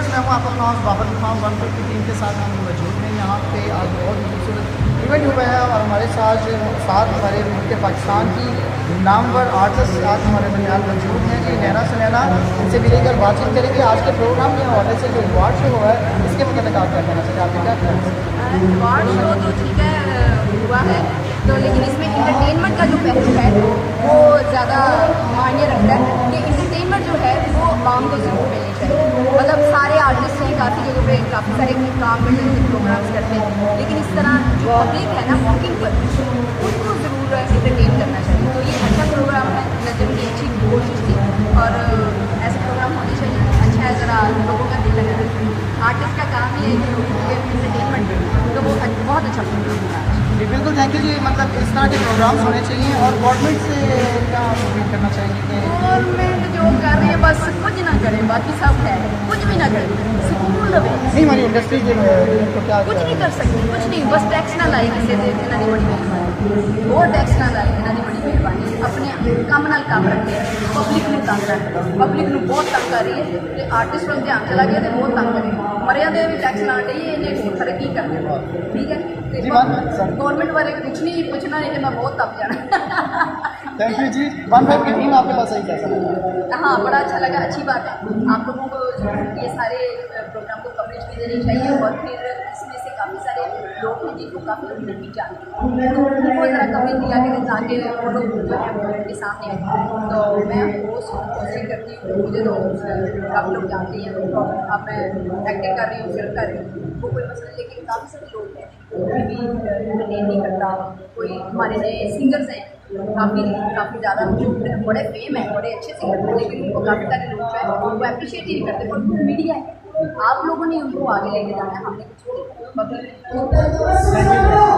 Viewers, मैं हूँ आपका नाम बाबर खान 150 की टीम के साथ हम मौजूद हैं यहाँ पे। आज बहुत ही खूबसूरत इवेंट हुआ है और हमारे साथ हमारे मुल्क पाकिस्तान की नामवर आर्टिस्ट आज हमारे दरमियान मौजूद हैं जी नैना सुनैना। इनसे भी लेकर बातचीत करेंगे आज के प्रोग्राम के हवाले से। जो अवार्ड शो हुआ है इसके मतलब आप क्या कहना चाहते हैं, आपने क्या कहना? अवार्ड शो तो ठीक है हुआ है तो, लेकिन इसमें इंटरटेनमेंट का जो पहलू है वो ज़्यादा मायने रखता है कि इंटरटेनमेंट जो है वो आवाम को ज़रूर मिलनी चाहिए। मतलब सारे आर्टिस्ट हैं, काफ़ी जगहों पे काफ़ी सारे काम करते हैं, प्रोग्राम्स करते हैं, लेकिन इस तरह जो पब्लिक है ना वॉकिंग पर उनको ज़रूर इंटरटेन करना चाहिए। तो ये अच्छा प्रोग्राम है, नजम की अच्छी कोशिश थी और ऐसे प्रोग्राम होने चाहिए। अच्छा है, ज़रा लोगों का दिल लगा रहता है। आर्टिस्ट का काम ही है कि लोगों को इंटरटेनमेंट दे, तो वो बहुत अच्छा प्रोग्राम है। जी बिल्कुल, थैंक यू जी। मतलब इस तरह के प्रोग्राम्स होने चाहिए और गवर्नमेंट से क्या उम्मीद करना चाहिए कि गवर्नमेंट जो कर रही है बस कुछ ना करे, बाकी सब है, कुछ भी ना करे, सुकून लगे। नहीं हमारी इंडस्ट्री के तो क्या कुछ नहीं कर सकती, कुछ नहीं, बस टैक्स ना लाए किसी से, इन्हों की बड़ी मेहरबानी। और टैक्स ना लाए, इन्हों की बड़ी मेहरबानी। अपने काम नाल काम रखे, पब्लिक को तंग रख, पब्लिक को बहुत तंग कर रही है तो आर्टिस्ट पर ध्यान चला गया तो बहुत तंग करे। मरिया के भी टैक्स लाने चाहिए, इन्हें तरक्की करने। ठीक है, गवर्नमेंट बारे कुछ नहीं पूछना है कि मैं बहुत तप जाना। थैंक यू जी। 150 की टीम आपके पास आई कैसा लगा? हाँ, बड़ा अच्छा लगा, अच्छी बात है। आप लोगों को ये सारे प्रोग्राम को कवरेज भी देनी चाहिए और फिर इसमें से काफ़ी सारे लोग हैं जिनको काफ़ी लोग नहीं जानते, तो उनको ज़रा कवरेज दिया करें ताकि वो लोग जो है उनके सामने आए। तो मैं कोशिश करती हूँ, मुझे तो काफ़ी लोग जानते हैं। तो अब मैं एक्टिंग कर रही हूँ, फिल्म कर रही हूँ, वो कोई मसला नहीं, लेकिन काफ़ी सारे लोग हैं कोई भी इंटरटेन नहीं करता। कोई हमारे नए सिंगर्स हैं काफ़ी ज़्यादा जो बड़े फेम है, बड़े अच्छे सिंगर हैं, लेकिन उनको काफ़ी सारे लोग जो है वो अप्रिशिएट ही नहीं करते। और मीडिया है, आप लोगों ने उनको आगे लेके जाना है, हमने कुछ नहीं।